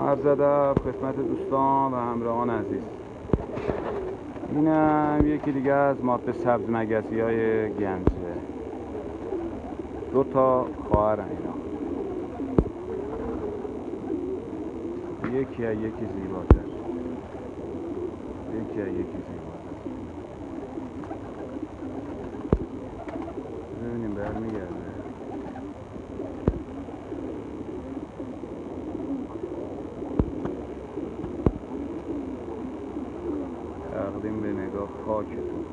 عرض ادب خدمت دوستان و همراهان عزیز. اینم یکی دیگه از ماده سبز مگسی های گنجه. 2 تا خواهرن اینا، یکی از یکی زیباتر، یکی از یکی زیباتر. ببینیم برمیگرده. تقدیم به نگاه خاکتون.